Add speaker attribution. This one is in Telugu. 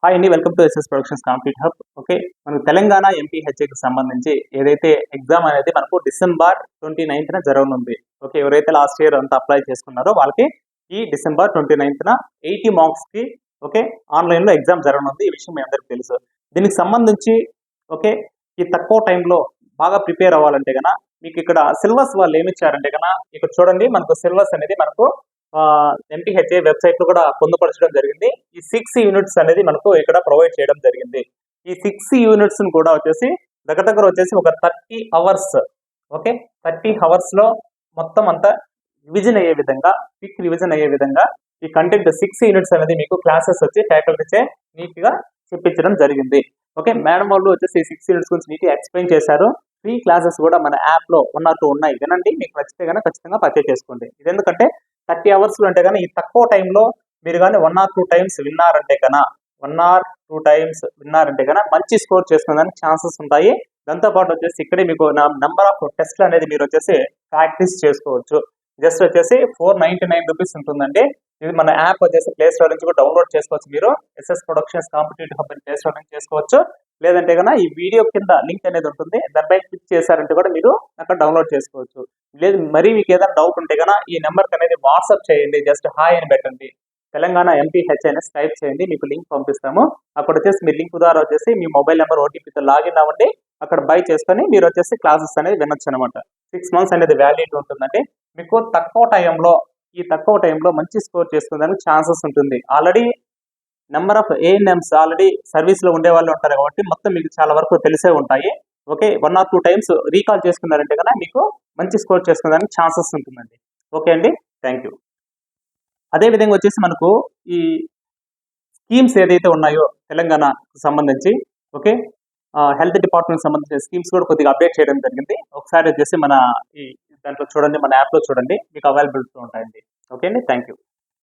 Speaker 1: హాయ్ అండి, welcome to SS productions complete hub. Okay, మనకు తెలంగాణ ఎంపీహెచ్ఏకి సంబంధించి ఏదైతే ఎగ్జామ్ అనేది మనకు డిసెంబర్ 29న జరగనుంది. ఓకే, ఎవరైతే లాస్ట్ ఇయర్ అంతా అప్లై చేసుకున్నారో వాళ్ళకి ఈ డిసెంబర్ 29న 80 మార్క్స్కి ఓకే ఆన్లైన్లో ఎగ్జామ్ జరగనుంది. ఈ విషయం మీ అందరికీ తెలుసు. దీనికి సంబంధించి ఓకే ఈ తక్కువ టైంలో బాగా ప్రిపేర్ అవ్వాలంటే కన్నా మీకు ఇక్కడ సిలబస్ వాళ్ళు ఏమి ఇచ్చారంటే కన్నా ఇక్కడ చూడండి, మనకు సిలబస్ అనేది మనకు ఎంపీహెచ్ఏ వెబ్సైట్ లో కూడా పొందుపరచడం జరిగింది. ఈ 6 యూనిట్స్ అనేది మనకు ఇక్కడ ప్రొవైడ్ చేయడం జరిగింది. ఈ 6 యూనిట్స్ కూడా వచ్చేసి దగ్గర వచ్చేసి ఒక 30 అవర్స్ ఓకే 30 అవర్స్ లో మొత్తం అంతా రివిజన్ అయ్యే విధంగా క్విక్ రివిజన్ అయ్యే విధంగా ఈ కంటెంట్ 6 యూనిట్స్ అనేది మీకు క్లాసెస్ వచ్చి ఫ్యాకల్టీచే నీట్ గా చెప్పించడం జరిగింది. ఓకే, మేడం వాళ్ళు వచ్చేసి 6 యూనిట్స్ గురించి నీట్ గా ఎక్స్ప్లెయిన్ చేశారు. ఫ్రీ క్లాసెస్ కూడా మన యాప్ లో 1 or 2 ఉన్నాయి. వినండి, మీకు నచ్చితే కనుక ఖచ్చితంగా పర్చేజ్ చేసుకోండి. ఇది ఎందుకంటే 30 అవర్స్ అంటే కానీ ఈ తక్కువ టైంలో మీరు కానీ 1 or 2 టైమ్స్ విన్నారంటే కన్నా 1 or 2 టైమ్స్ విన్నారంటే కన్నా మంచి స్కోర్ చేసుకునేదానికి ఛాన్సెస్ ఉంటాయి. దాంతోపాటు వచ్చేసి ఇక్కడే మీకు నెంబర్ ఆఫ్ టెస్ట్లు అనేది మీరు వచ్చేసి ప్రాక్టీస్ చేసుకోవచ్చు. జస్ట్ వచ్చేసి 499 రూపీస్ ఉంటుందండి. ఇది మన యాప్ వచ్చేసి ప్లే స్టోర్ నుంచి కూడా డౌన్లోడ్ చేసుకోవచ్చు. మీరు SS productions competitive hub play store నుంచి చేసుకోవచ్చు. లేదంటే కన్నా ఈ వీడియో కింద లింక్ అనేది ఉంటుంది, దానిపై క్లిక్ చేశారంటే కూడా మీరు అక్కడ డౌన్లోడ్ చేసుకోవచ్చు. లేదు మరి మీకు ఏదైనా డౌట్ ఉంటే కన్నా ఈ నెంబర్కి అనేది వాట్సాప్ చేయండి. జస్ట్ హాయ్ అని పెట్టండి, తెలంగాణ ఎంపీహెచ్ అనేసి టైప్ చేయండి, మీకు లింక్ పంపిస్తాము. అక్కడ వచ్చేసి మీ లింక్ ద్వారా వచ్చేసి మీ మొబైల్ నెంబర్ ఓటీపీతో లాగిన్ అవ్వండి. అక్కడ బై చేసుకొని మీరు వచ్చేసి క్లాసెస్ అనేది వినొచ్చు అనమాట. 6 months అనేది వ్యాలిడిటీ ఉంటుందండి. మీకు తక్కువ టైంలో మంచి స్కోర్ చేసుకునేందుకు ఛాన్సెస్ ఉంటుంది. Already number of ANMs already service లో ఉండే వాళ్ళు ఉంటారు కాబట్టి మొత్తం మీకు చాలా వరకు తెలిసే ఉంటాయి. ఓకే, 1 or 2 టైమ్స్ రీకాల్ చేసుకున్నారంటే కన్నా మీకు మంచి స్కోర్ చేసుకునేదానికి ఛాన్సెస్ ఉంటుందండి. ఓకే అండి, థ్యాంక్ యూ. అదేవిధంగా వచ్చేసి మనకు ఈ స్కీమ్స్ ఏదైతే ఉన్నాయో తెలంగాణకు సంబంధించి ఓకే హెల్త్ డిపార్ట్మెంట్ సంబంధించిన స్కీమ్స్ కూడా కొద్దిగా అప్డేట్ చేయడం జరిగింది. ఒకసారి వచ్చేసి మన ఈ దాంట్లో చూడండి, మన యాప్లో చూడండి, మీకు అవైలబిలిటీ ఉంటాయండి. ఓకే అండి, థ్యాంక్ యూ.